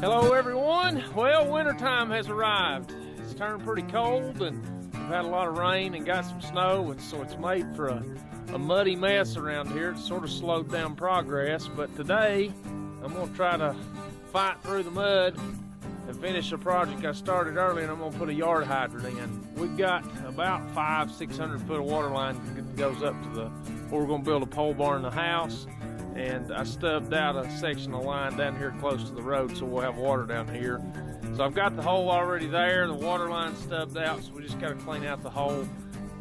Hello everyone. Well, wintertime has arrived. It's turned pretty cold and we've had a lot of rain and got some snow, and so it's made for a muddy mess around here. It's sort of slowed down progress, but today I'm gonna try to fight through the mud and finish a project I started earlier, and I'm gonna put a yard hydrant in. We've got about 500-600 foot of water line that goes up to where we're gonna build a pole barn in the house. And I stubbed out a section of line down here close to the road, so we'll have water down here. So I've got the hole already there, the water line stubbed out, so we just gotta clean out the hole,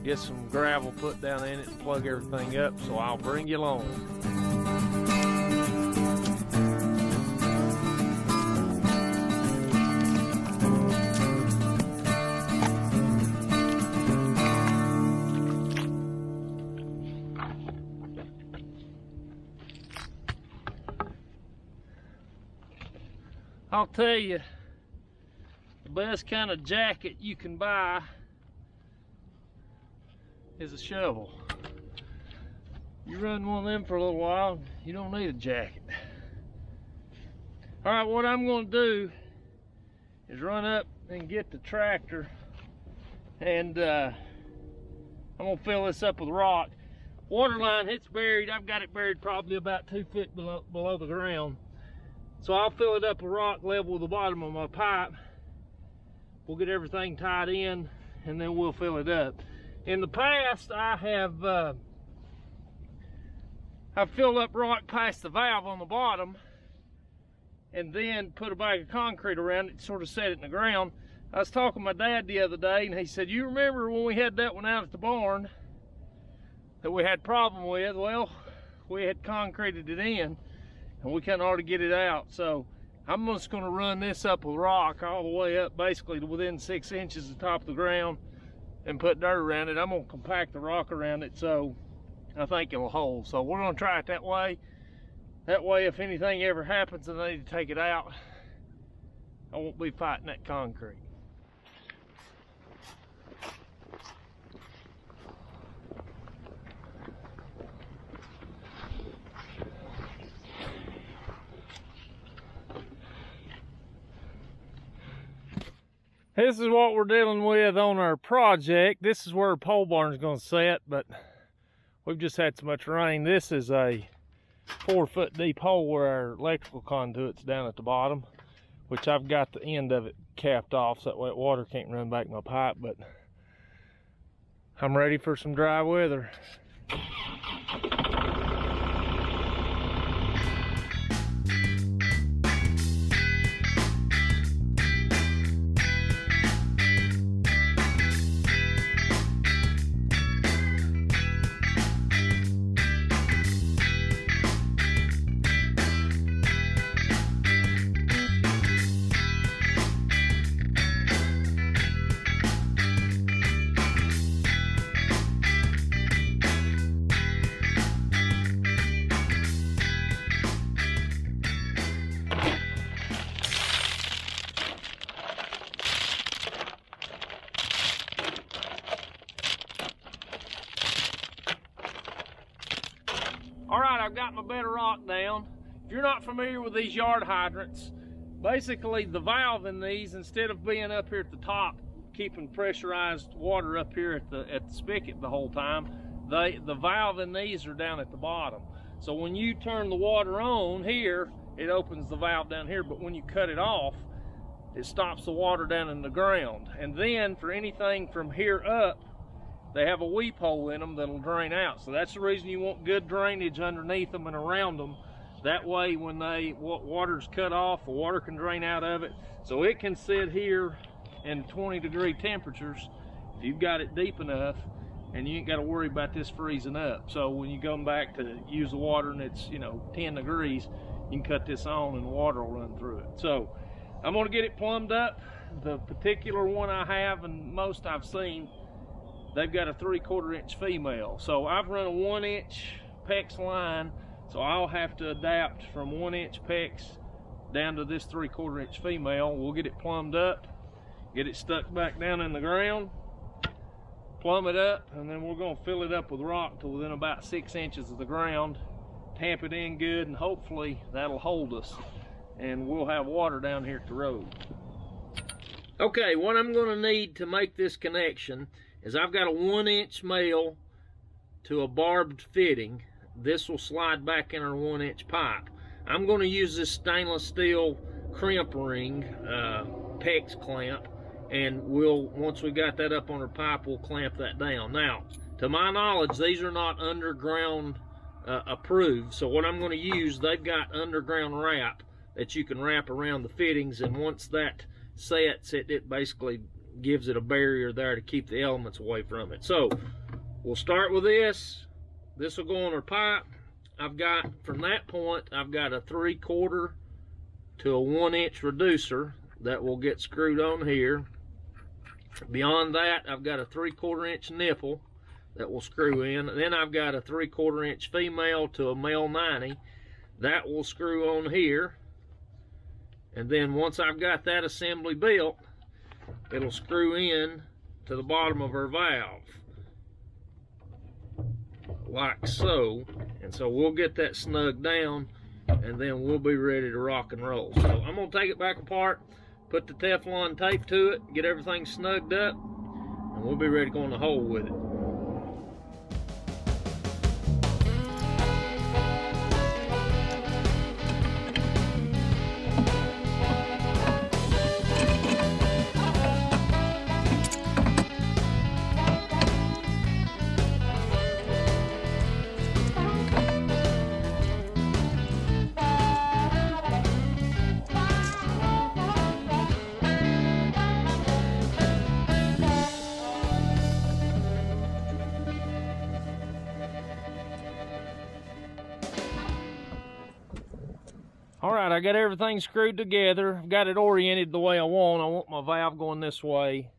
get some gravel put down in it and plug everything up, so I'll bring you along. I'll tell you, the best kind of jacket you can buy is a shovel. You run one of them for a little while, you don't need a jacket. All right, what I'm gonna do is run up and get the tractor, and I'm gonna fill this up with rock. Water line, it's buried. I've got it buried probably about 2 feet below the ground. So I'll fill it up with rock level with the bottom of my pipe. We'll get everything tied in and then we'll fill it up. In the past, I've filled up rock past the valve on the bottom and then put a bag of concrete around it, sort of set it in the ground. I was talking to my dad the other day and he said, "You remember when we had that one out at the barn that we had problem with?" Well, we had concreted it in and we can't hardly get it out. So I'm just gonna run this up with rock all the way up, basically to within 6 inches of the top of the ground, and put dirt around it. I'm gonna compact the rock around it, so I think it'll hold. So we're gonna try it that way. That way, if anything ever happens and I need to take it out, I won't be fighting that concrete. This is what we're dealing with on our project. This is where a pole barn is going to set, but we've just had so much rain. This is a 4 foot deep hole where our electrical conduit's down at the bottom, which I've got the end of it capped off so that way water can't run back my pipe, but I'm ready for some dry weather. All right, I've got my bed of rock down. If you're not familiar with these yard hydrants, basically the valve in these, instead of being up here at the top, keeping pressurized water up here at the spigot the whole time, the valve in these are down at the bottom. So when you turn the water on here, it opens the valve down here, but when you cut it off, it stops the water down in the ground. And then for anything from here up, they have a weep hole in them that'll drain out. So that's the reason you want good drainage underneath them and around them. That way when water's cut off, the water can drain out of it. So it can sit here in 20-degree temperatures if you've got it deep enough, and you ain't got to worry about this freezing up. So when you come back to use the water and it's 10 degrees, you can cut this on and the water will run through it. So I'm gonna get it plumbed up. The particular one I have and most I've seen, they've got a 3/4 inch female. So I've run a 1 inch PEX line, so I'll have to adapt from 1 inch PEX down to this 3/4 inch female. We'll get it plumbed up, get it stuck back down in the ground, plumb it up, and then we're gonna fill it up with rock to within about 6 inches of the ground, tamp it in good, and hopefully that'll hold us. and we'll have water down here at the road. Okay, what I'm going to need to make this connection is I've got a 1-inch male to a barbed fitting. This will slide back in our 1-inch pipe. I'm going to use this stainless steel crimp ring, PEX clamp, and once we got that up on our pipe, we'll clamp that down. Now, to my knowledge, these are not underground approved, so what I'm going to use, they've got underground wrap that you can wrap around the fittings, and once that sets, it basically gives it a barrier there to keep the elements away from it. So we'll start with this. This will go on our pipe. I've got, from that point, I've got a 3/4 to a 1-inch reducer that will get screwed on here. Beyond that, I've got a 3/4 inch nipple that will screw in. Then I've got a 3/4 inch female to a male 90 that will screw on here. And then once I've got that assembly built, it'll screw in to the bottom of our valve, like so. And so we'll get that snugged down, and then we'll be ready to rock and roll. So I'm gonna take it back apart, put the Teflon tape to it, get everything snugged up, and we'll be ready to go in the hole with it. All right, I got everything screwed together. I've got it oriented the way I want. I want my valve going this way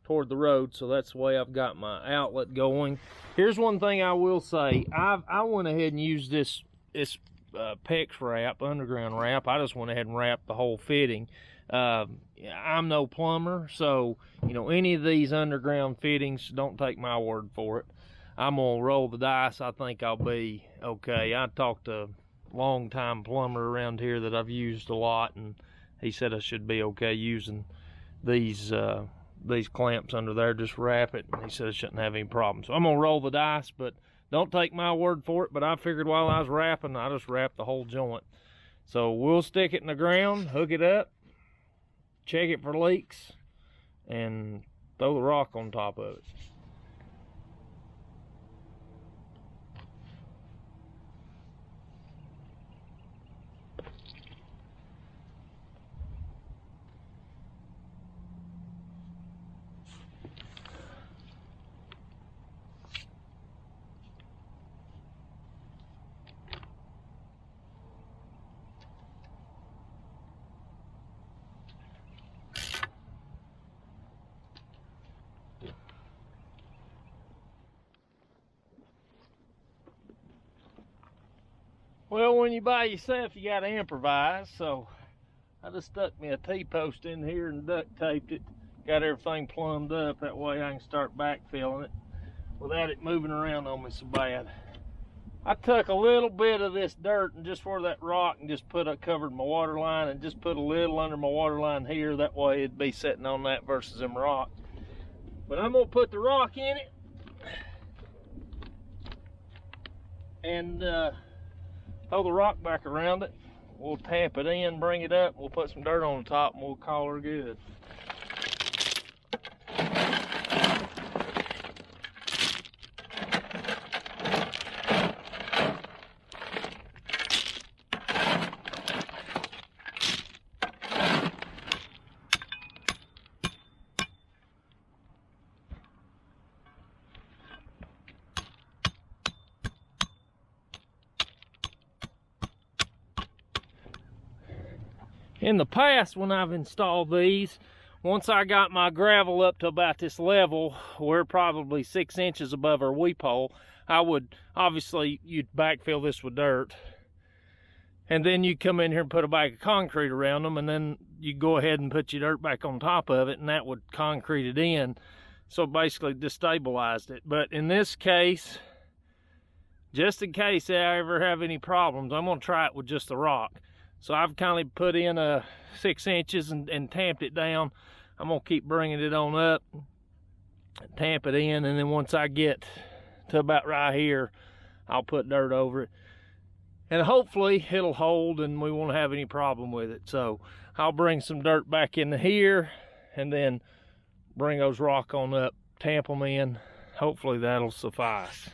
toward the road, so that's the way I've got my outlet going. Here's one thing I will say. I went ahead and used this PEX wrap, underground wrap. I just went ahead and wrapped the whole fitting. I'm no plumber, so any of these underground fittings, don't take my word for it. I'm gonna roll the dice. I think I'll be okay. I talked to long-time plumber around here that I've used a lot, and he said I should be okay using these clamps under there. Just wrap it, and he said I shouldn't have any problems. So I'm gonna roll the dice, but don't take my word for it. But I figured while I was wrapping, I just wrapped the whole joint. So we'll stick it in the ground, hook it up, check it for leaks, and throw the rock on top of it. Well, when you buy yourself, you gotta improvise. So I just stuck me a T-post in here and duct taped it. Got everything plumbed up. That way I can start backfilling it without it moving around on me so bad. I took a little bit of this dirt and just where that rock and just covered my water line, and just put a little under my water line here. That way it'd be sitting on that versus them rock. But I'm gonna put the rock in it and throw the rock back around it. We'll tamp it in, bring it up, we'll put some dirt on the top, and we'll call her good. In the past, when I've installed these, once I got my gravel up to about this level, we're probably 6 inches above our weep hole, I would, obviously, you'd backfill this with dirt. And then you come in here and put a bag of concrete around them, and then you go ahead and put your dirt back on top of it, and that would concrete it in. So basically destabilized it. But in this case, just in case I ever have any problems, I'm gonna try it with just the rock. So I've kindly put in 6 inches and tamped it down. I'm gonna keep bringing it on up, tamp it in, and then once I get to about right here, I'll put dirt over it. And hopefully it'll hold and we won't have any problem with it. So I'll bring some dirt back into here and then bring those rock on up, tamp them in. Hopefully that'll suffice.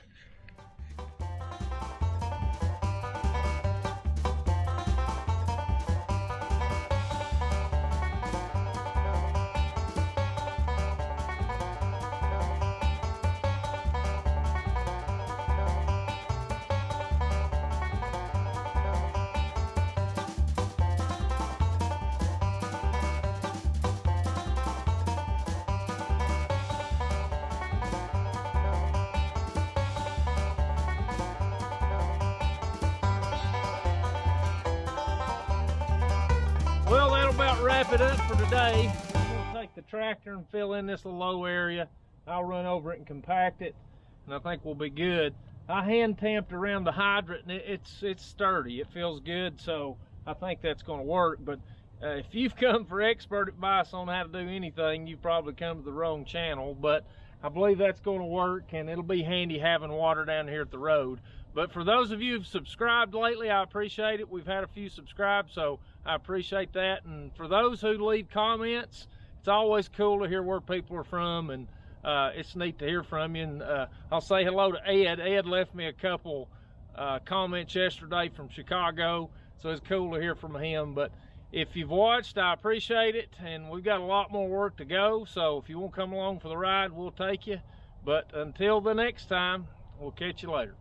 Well, that'll about wrap it up for today. I'm gonna take the tractor and fill in this little low area. I'll run over it and compact it, and I think we'll be good. I hand tamped around the hydrant, and it's sturdy. It feels good, so I think that's gonna work. But if you've come for expert advice on how to do anything, you've probably come to the wrong channel. But I believe that's gonna work, and it'll be handy having water down here at the road. But for those of you who've subscribed lately, I appreciate it. We've had a few subscribed, so I appreciate that. And for those who leave comments, it's always cool to hear where people are from, and it's neat to hear from you. And I'll say hello to Ed. Ed left me a couple comments yesterday from Chicago, so it's cool to hear from him. But if you've watched, I appreciate it, and we've got a lot more work to go. So if you want to come along for the ride, we'll take you. But until the next time, we'll catch you later.